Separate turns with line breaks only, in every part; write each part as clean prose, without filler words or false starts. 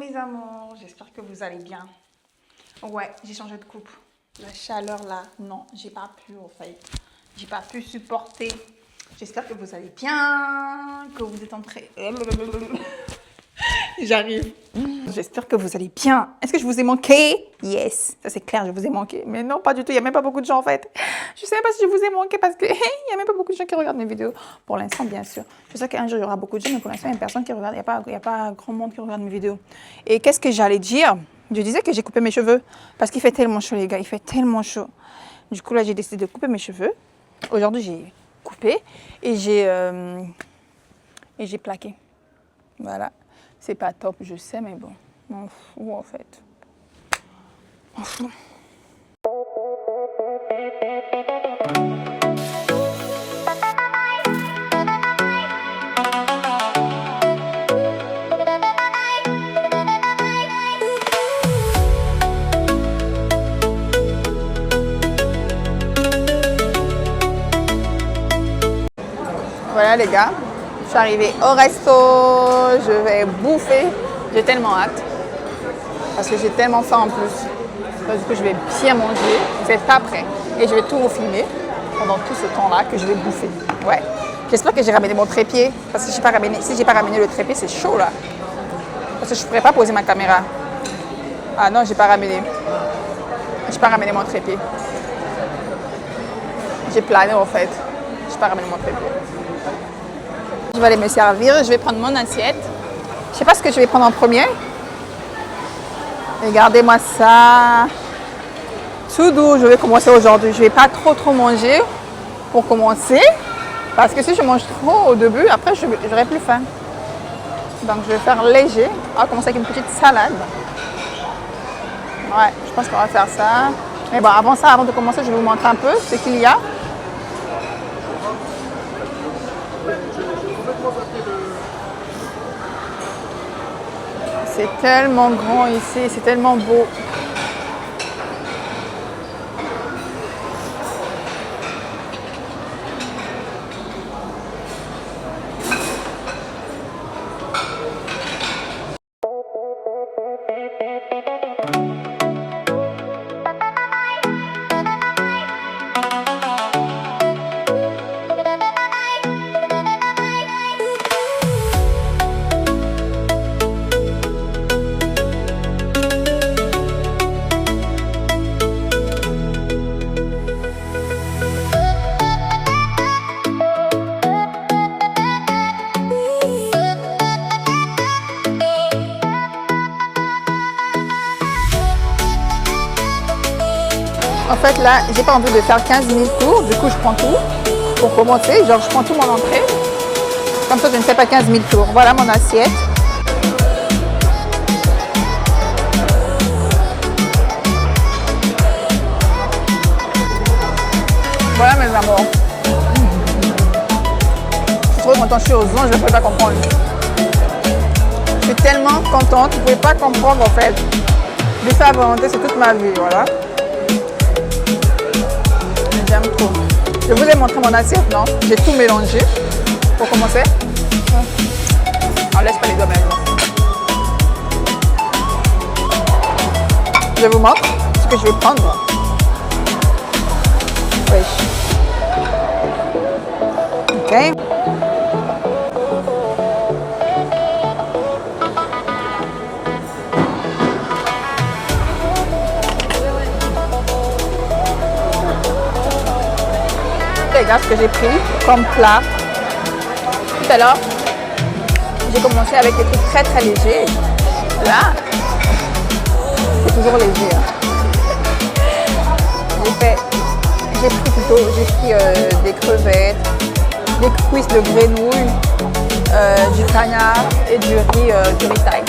mes amours, j'espère que vous allez bien. Ouais, j'ai changé de coupe. La chaleur là, non, j'ai pas pu en fait. J'ai pas pu supporter. J'espère que vous allez bien, que vous êtes en train... J'arrive. J'espère que vous allez bien. Est-ce que je vous ai manqué? Yes, ça c'est clair, je vous ai manqué. Mais non, pas du tout, il n'y a même pas beaucoup de gens en fait. Je ne sais pas si je vous ai manqué parce qu'il n'y a même pas beaucoup de gens qui regardent mes vidéos. Pour l'instant, bien sûr. Je sais qu'un jour, il y aura beaucoup de gens, mais pour l'instant, il n'y a personne qui regarde. Il n'y a pas grand monde qui regarde mes vidéos. Et qu'est-ce que j'allais dire? Je disais que j'ai coupé mes cheveux parce qu'il fait tellement chaud, les gars. Il fait tellement chaud. Du coup, là, j'ai décidé de couper mes cheveux. Aujourd'hui, j'ai coupé et j'ai plaqué. Voilà. C'est pas top, je sais, mais bon. M'en fous, en fait. M'en fous. Voilà les gars, je suis arrivée au resto, je vais bouffer, j'ai tellement hâte, parce que j'ai tellement faim en plus. Donc, du coup je vais bien manger, vous n'êtes pas prêts, et je vais tout vous filmer pendant tout ce temps-là que je vais bouffer. Ouais, j'espère que j'ai ramené mon trépied, parce que si j'ai pas ramené le trépied, c'est chaud là, parce que je ne pourrais pas poser ma caméra. Ah non, j'ai pas ramené mon trépied. J'ai plané en fait, j'ai pas ramené mon trépied. Je vais aller me servir, je vais prendre mon assiette. Je sais pas ce que je vais prendre en premier. Regardez-moi ça. Tout doux, je vais commencer aujourd'hui. Je vais pas trop manger pour commencer. Parce que si je mange trop au début, après j'aurai plus faim. Donc je vais faire léger. On va commencer avec une petite salade. Ouais, je pense qu'on va faire ça. Mais bon, avant ça, avant de commencer, je vais vous montrer un peu ce qu'il y a. C'est tellement grand ici, c'est tellement beau. En fait là, j'ai pas envie de faire 15 000 tours, du coup je prends tout pour commencer, genre je prends tout mon entrée, comme ça je ne fais pas 15 000 tours. Voilà mon assiette. Voilà mes amours. Je suis trop contente, je suis aux anges, je ne peux pas comprendre. Je suis tellement contente, vous ne pouvez pas comprendre en fait. De sa volonté, c'est toute ma vie, voilà. J'aime trop. Je vous ai montré mon assiette, non? J'ai tout mélangé. Pour commencer. On laisse pas les doigts maintenant. Je vous montre ce que je vais prendre. Oui. Ok. Regarde ce que j'ai pris comme plat. Tout à l'heure, j'ai commencé avec des trucs très légers. Là, c'est toujours léger. J'ai pris des crevettes, des cuisses de grenouilles, du canard et du riz thaï.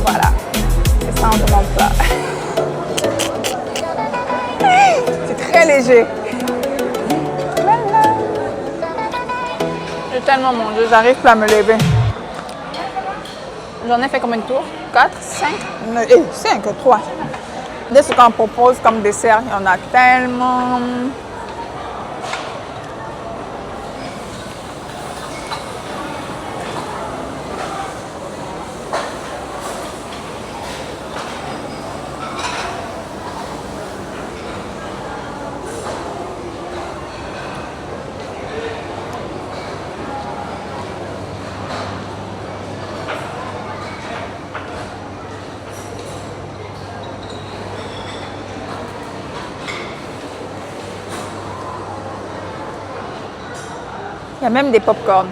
Voilà, c'est ça en mon plat. C'est très léger. J'ai tellement mangé, j'arrive plus à me lever. J'en ai fait combien de tours? 4, 5? 5, 3. Dès ce qu'on propose comme dessert, il y en a tellement. y a même des pop-corn.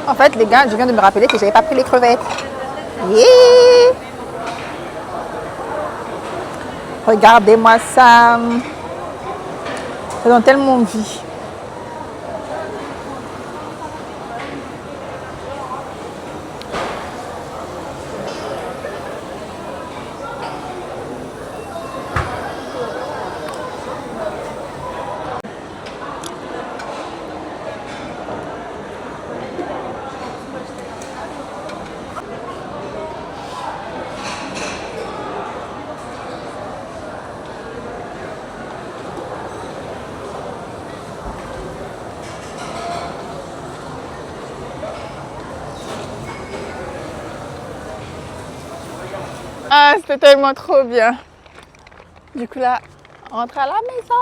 En fait, les gars, je viens de me rappeler que j'avais pas pris les crevettes. Yeah! Regardez-moi ça. Ça donne tellement envie. Ah, c'était tellement trop bien. Du coup là, on rentre à la maison.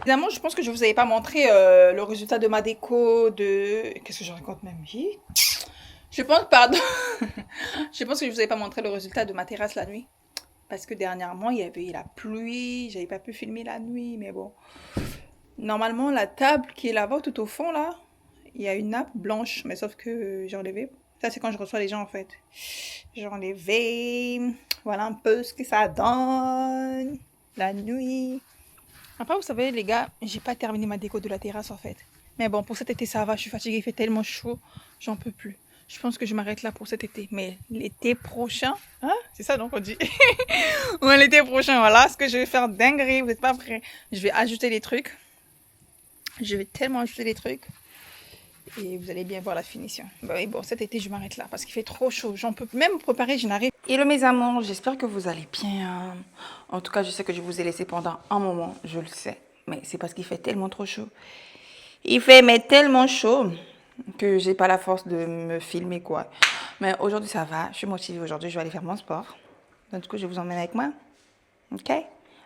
Évidemment, je pense que je vous avais pas montré le résultat de ma déco de... Qu'est-ce que je raconte même? Je pense, pardon. Je pense que je vous avais pas montré le résultat de ma terrasse la nuit. Parce que dernièrement, il y avait la pluie. J'avais pas pu filmer la nuit, mais bon. Normalement, la table qui est là-bas, tout au fond, là, il y a une nappe blanche. Mais sauf que j'ai enlevé. Ça, c'est quand je reçois les gens, en fait. J'ai enlevé. Voilà un peu ce que ça donne. La nuit. Après, vous savez, les gars, j'ai pas terminé ma déco de la terrasse, en fait. Mais bon, pour cet été, ça va. Je suis fatiguée. Il fait tellement chaud. J'en peux plus. Je pense que je m'arrête là pour cet été. Mais l'été prochain... Hein? C'est ça, donc, on dit. Ouais, l'été prochain, voilà. Ce que je vais faire dinguerie. Vous n'êtes pas prêts. Je vais ajouter les trucs. Je vais tellement ajouter les trucs. Et vous allez bien voir la finition. Bah oui, bon, cet été, je m'arrête là parce qu'il fait trop chaud. J'en peux même me préparer, je n'arrive. Hello mes amours, j'espère que vous allez bien. En tout cas, je sais que je vous ai laissé pendant un moment, je le sais. Mais c'est parce qu'il fait tellement trop chaud. Il fait mais tellement chaud que j'ai pas la force de me filmer quoi. Mais aujourd'hui, ça va. Je suis motivée aujourd'hui, je vais aller faire mon sport. Donc, du coup, je vous emmène avec moi. Ok?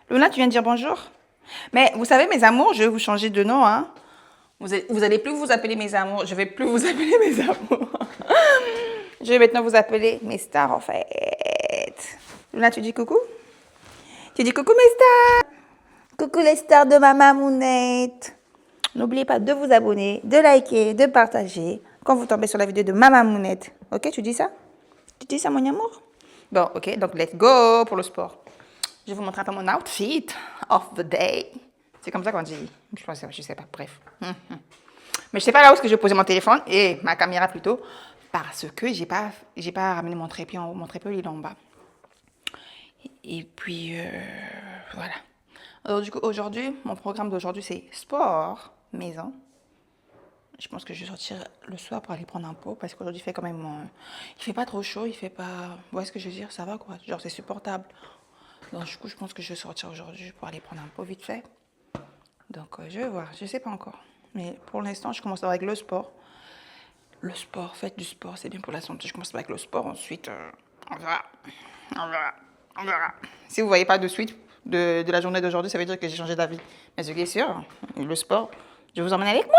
Luna, tu viens de dire bonjour? Mais vous savez, mes amours, je vais vous changer de nom, hein. Vous allez plus vous appeler mes amours. Je vais plus vous appeler mes amours. Je vais maintenant vous appeler mes stars, en fait. Luna, tu dis coucou? Tu dis coucou, mes stars? Coucou, les stars de ma mamounette. N'oubliez pas de vous abonner, de liker, de partager quand vous tombez sur la vidéo de ma mamounette. Ok, tu dis ça? Tu dis ça, mon amour? Bon, ok, donc let's go pour le sport. Je vais vous montrer un peu mon outfit of the day. C'est comme ça qu'on dit. Je sais pas, bref. Mais je sais pas là où est-ce que je vais poser mon téléphone et ma caméra plutôt. Parce que j'ai pas ramené mon trépied en haut. Mon trépied, il est en bas. Et puis, voilà. Alors, du coup, aujourd'hui, mon programme d'aujourd'hui, c'est sport, maison. Je pense que je vais sortir le soir pour aller prendre un pot. Parce qu'aujourd'hui, il fait quand même... il fait pas trop chaud, il fait pas... Vous voyez ce que je veux dire? Ça va, quoi. Genre, c'est supportable. Donc, du coup, je pense que je vais sortir aujourd'hui pour aller prendre un pot vite fait. Donc, je vais voir. Je ne sais pas encore. Mais pour l'instant, je commence avec le sport. Le sport, faites du sport, c'est bien pour la santé. Je commence avec le sport. Ensuite, on verra. On verra. On verra. Si vous ne voyez pas de suite de la journée d'aujourd'hui, ça veut dire que j'ai changé d'avis. Mais ce qui est sûr, le sport, je vous emmène avec moi.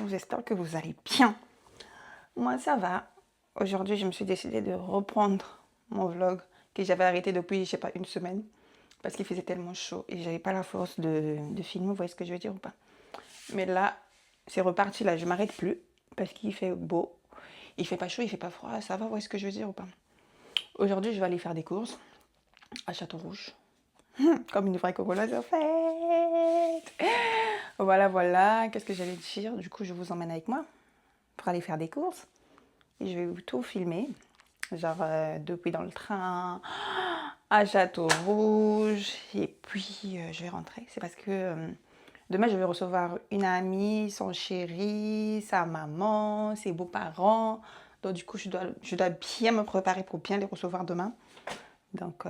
J'espère que vous allez bien. Moi, ça va. Aujourd'hui, je me suis décidée de reprendre mon vlog que j'avais arrêté depuis, je sais pas, une semaine. Parce qu'il faisait tellement chaud et j'avais pas la force de filmer. Vous voyez ce que je veux dire ou pas? Mais là, c'est reparti. Là, je m'arrête plus parce qu'il fait beau. Il fait pas chaud, il fait pas froid. Ça va, vous voyez ce que je veux dire ou pas? Aujourd'hui, je vais aller faire des courses à Château-Rouge. Comme une vraie Congolaise en fait. Voilà, voilà. Qu'est-ce que j'allais dire? Du coup, je vous emmène avec moi pour aller faire des courses.
et je vais vous tout filmer. Genre depuis dans le train, à Château Rouge, et puis je vais rentrer. C'est parce que demain je vais recevoir une amie, son chéri, sa maman, ses beaux-parents. Donc du coup je dois bien me préparer pour bien les recevoir demain. Donc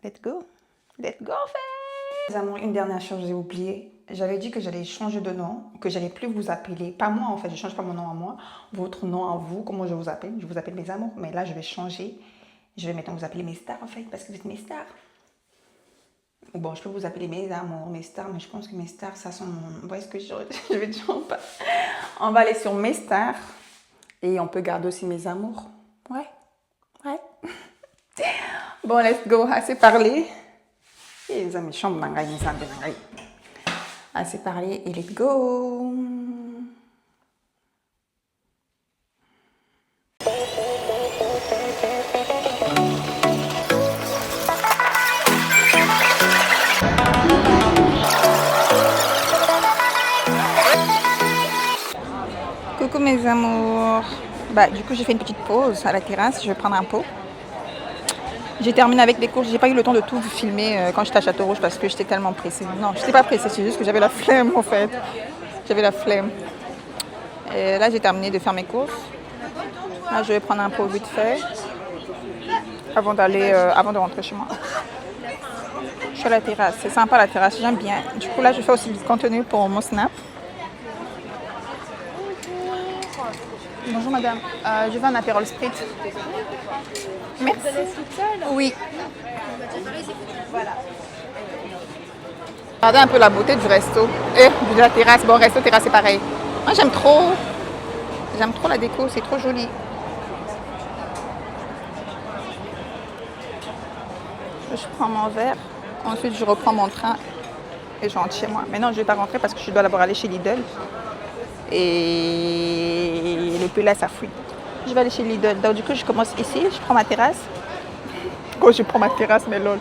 let's go en fait. Les amours, une dernière chose, j'ai oublié. J'avais dit que j'allais changer de nom, que j'allais plus vous appeler, pas moi en fait, je change pas mon nom à moi, votre nom à vous, comment je vous appelle mes amours, mais là je vais changer. Je vais maintenant vous appeler mes stars en fait, parce que vous êtes mes stars. Bon, je peux vous appeler mes amours, mes stars, mais je pense que mes stars, ça sont... Vous voyez ce que je vais dire pas. On va aller sur mes stars, et on peut garder aussi mes amours. Ouais. Bon, let's go, assez parlé. Et les amis, chambre nangai, mes amis nangai. Assez parlé, et let's go. Coucou mes amours. Du coup j'ai fait une petite pause à la terrasse, je vais prendre un pot. J'ai terminé avec les courses, j'ai pas eu le temps de tout vous filmer quand j'étais à Château Rouge parce que j'étais tellement pressée. Non, je n'étais pas pressée, c'est juste que j'avais la flemme en fait. J'avais la flemme. Et là j'ai terminé de faire mes courses. Là je vais prendre un pot vite fait avant de rentrer chez moi. Je suis à la terrasse, c'est sympa la terrasse, j'aime bien. Du coup là je fais aussi du contenu pour mon Snap. Bonjour madame, je veux un apérol spritz. Merci. Vous allez toute seule? Oui. Voilà. Regardez un peu la beauté du resto et de la terrasse. Bon, resto, terrasse, c'est pareil. Moi, j'aime trop la déco, c'est trop joli. Je prends mon verre, ensuite je reprends mon train et je rentre chez moi. Mais non, je ne vais pas rentrer parce que je dois d'abord aller chez Lidl. Et le peu là, ça fuit. Je vais aller chez Lidl. Donc du coup, je commence ici, je prends ma terrasse. Oh, je prends ma terrasse, mais lol.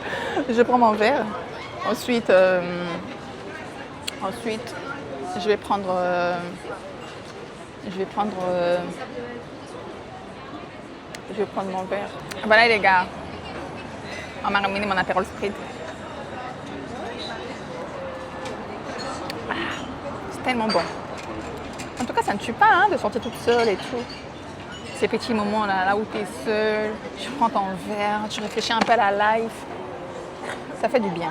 Je prends mon verre. Ensuite, je vais prendre mon verre. Voilà les gars. On m'a ramené mon apérol spritz. C'est tellement bon. En tout cas, ça ne tue pas hein, de sortir toute seule et tout. Ces petits moments là où tu es seule, tu prends ton verre, tu réfléchis un peu à la life. Ça fait du bien.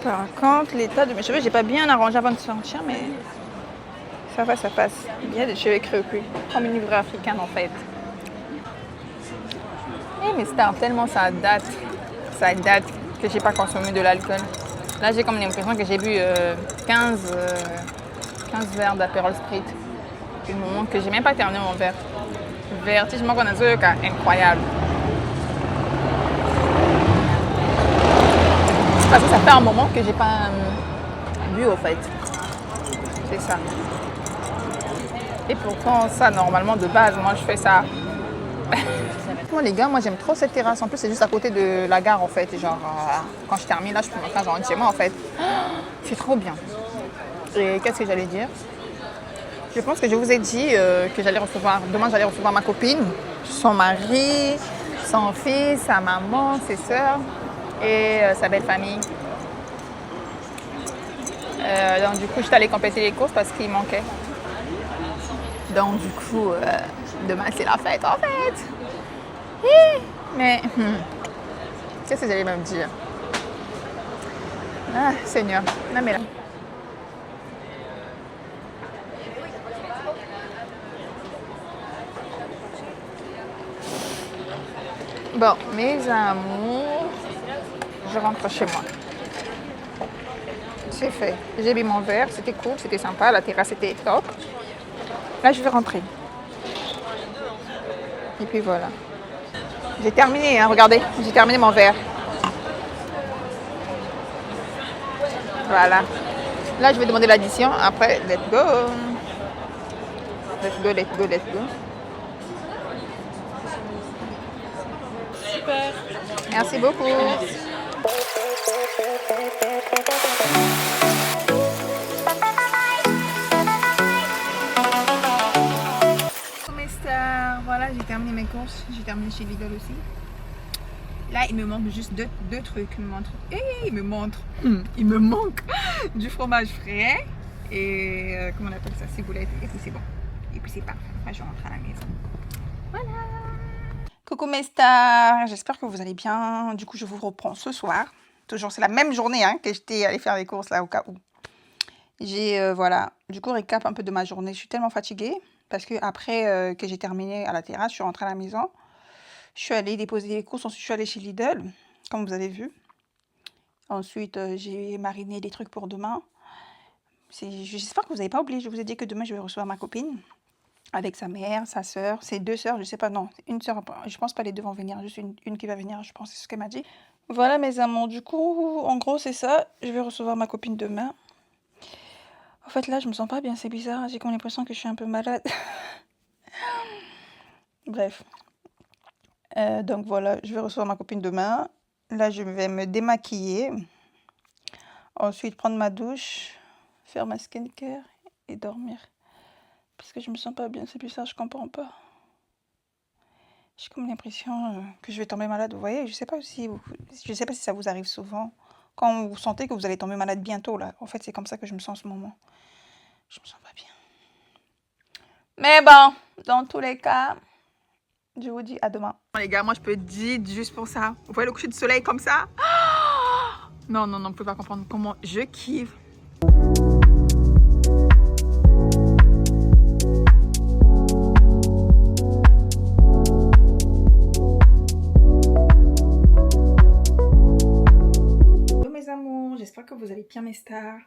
Par contre, l'état de mes cheveux, j'ai pas bien arrangé avant de sortir, mais ça va, ça passe. Bien des cheveux crépus, comme une livre africaine en fait. Et mes stars, tellement ça date que j'ai pas consommé de l'alcool. Là, j'ai comme l'impression que j'ai bu 15 verres d'apérol spritz. Du moment que j'ai même pas terminé mon verre. Vertigement qu'on a incroyable. Parce que ça fait un moment que j'ai pas bu au fait. C'est ça. Et pourtant, ça, normalement, de base, moi, je fais ça. Bon, les gars, moi, j'aime trop cette terrasse. En plus, c'est juste à côté de la gare, en fait. Et genre, quand je termine, là, je peux me faire genre chez moi, en fait. C'est trop bien. Et qu'est-ce que j'allais dire? Je pense que je vous ai dit que demain, j'allais recevoir ma copine, son mari, son fils, sa maman, ses soeurs et sa belle famille. Donc, du coup, j'étais allée compléter les courses parce qu'il manquait. Donc, du coup, demain, c'est la fête, en fait. Mais, qu'est-ce que j'allais même dire? Ah, Seigneur. Non, mais là. Bon, mes amours, je rentre chez moi. C'est fait. J'ai bu mon verre, c'était cool, c'était sympa, la terrasse était top. Là, je vais rentrer. Et puis voilà. J'ai terminé, hein, regardez, j'ai terminé mon verre. Voilà. Là, je vais demander l'addition. Après, let's go. Let's go, let's go, let's go.
Super.
Merci beaucoup. Merci.
terminé mes courses. J'ai terminé chez Lidl aussi. Là, il me manque juste deux trucs. Il me manque du fromage frais et comment on appelle ça, ciboulette. Et puis c'est bon. Et puis c'est parfait. Après, je rentre à la maison. Voilà. Coucou mes stars, j'espère que vous allez bien. Du coup, je vous reprends ce soir. Toujours, c'est la même journée que j'étais allée faire les courses là au cas où. J'ai voilà. Du coup, récap un peu de ma journée. Je suis tellement fatiguée parce que après que j'ai terminé à la terrasse, je suis rentrée à la maison. Je suis allée déposer les courses, ensuite je suis allée chez Lidl, comme vous avez vu. Ensuite, j'ai mariné des trucs pour demain. J'espère que vous n'avez pas oublié, je vous ai dit que demain, je vais recevoir ma copine avec sa mère, sa soeur, ses deux sœurs, je ne sais pas, non, une sœur, je pense pas les deux vont venir, juste une qui va venir, je pense, c'est ce qu'elle m'a dit. Voilà mes amours, du coup, en gros, c'est ça, je vais recevoir ma copine demain. En fait, là, je me sens pas bien, c'est bizarre, j'ai comme l'impression que je suis un peu malade. Bref. Donc voilà, je vais recevoir ma copine demain. Là, je vais me démaquiller. Ensuite, prendre ma douche, faire ma skincare et dormir. Parce que je me sens pas bien, c'est bizarre, je comprends pas. J'ai comme l'impression que je vais tomber malade, vous voyez. Je sais pas si ça vous arrive souvent. Quand vous sentez que vous allez tomber malade bientôt, là. En fait, c'est comme ça que je me sens en ce moment. Je me sens pas bien. Mais bon, dans tous les cas... Je vous dis à demain. Les gars, moi je peux dire juste pour ça. Vous voyez le coucher de soleil comme ça? Non, non, non, vous pouvez pas comprendre comment je kiffe. Hello mes amours, j'espère que vous allez bien mes stars.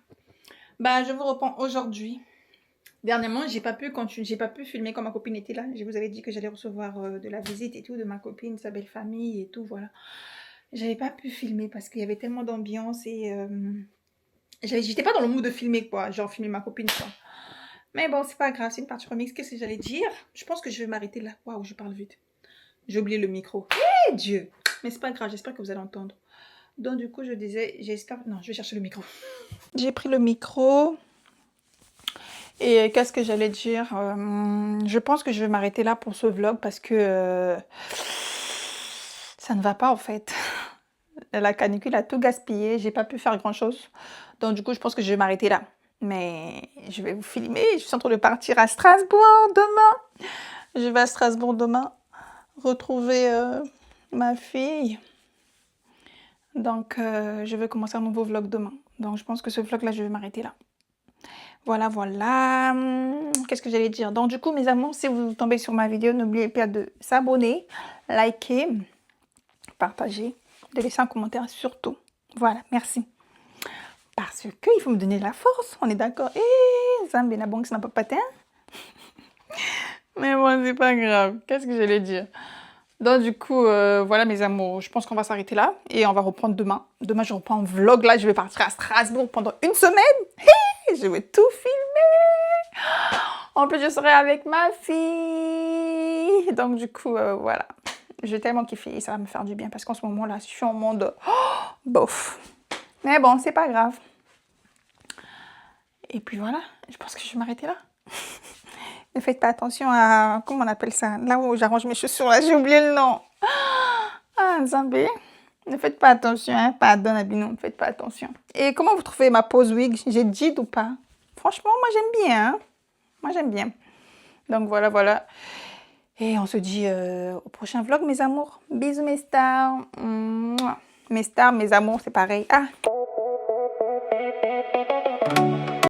Bah, je vous reprends aujourd'hui. Dernièrement, j'ai pas pu filmer quand ma copine était là. Je vous avais dit que j'allais recevoir de la visite et tout de ma copine, sa belle famille et tout, voilà. J'avais pas pu filmer parce qu'il y avait tellement d'ambiance et j'étais pas dans le mood de filmer quoi, genre filmer ma copine quoi. Mais bon, c'est pas grave, c'est une partie remix. Qu'est-ce que j'allais dire? Je pense que je vais m'arrêter là. Waouh, je parle vite. J'ai oublié le micro. Eh Dieu! Mais c'est pas grave, j'espère que vous allez entendre. Donc du coup, je disais, j'espère... Non, je vais chercher le micro. J'ai pris le micro. Et qu'est-ce que j'allais dire? Je pense que je vais m'arrêter là pour ce vlog parce que ça ne va pas en fait. La canicule a tout gaspillé, j'ai pas pu faire grand chose. Donc du coup, je pense que je vais m'arrêter là. Mais je vais vous filmer, je suis en train de partir à Strasbourg demain. Je vais à Strasbourg demain retrouver ma fille. Donc je vais commencer un nouveau vlog demain. Donc je pense que ce vlog là, je vais m'arrêter là. Voilà, voilà. Qu'est-ce que j'allais dire? Donc, du coup, mes amours, si vous tombez sur ma vidéo, n'oubliez pas de s'abonner, liker, partager, de laisser un commentaire surtout. Voilà, merci. Parce qu'il faut me donner de la force, on est d'accord? Eh, Zambé, na bon, ça n'a pas patin. Mais bon, c'est pas grave. Qu'est-ce que j'allais dire? Donc, du coup, voilà, mes amours, je pense qu'on va s'arrêter là et on va reprendre demain. Demain, je reprends un vlog. Là, je vais partir à Strasbourg pendant une semaine. Je vais tout filmer. En plus, je serai avec ma fille. Donc, du coup, voilà. Je vais tellement kiffer et ça va me faire du bien parce qu'en ce moment-là, je suis en mode bof. Mais bon, c'est pas grave. Et puis voilà, je pense que je vais m'arrêter là. Ne faites pas attention à... Comment on appelle ça? Là où j'arrange mes chaussures, là, j'ai oublié le nom. Ah, Zambé. Ne faites pas attention, hein. Pardon, Abino, ne faites pas attention. Et comment vous trouvez ma pose wig? J'ai dit ou pas? Franchement, moi, j'aime bien. Hein? Moi, j'aime bien. Donc, voilà, voilà. Et on se dit au prochain vlog, mes amours. Bisous, mes stars. Mouah. Mes stars, mes amours, c'est pareil. Ah!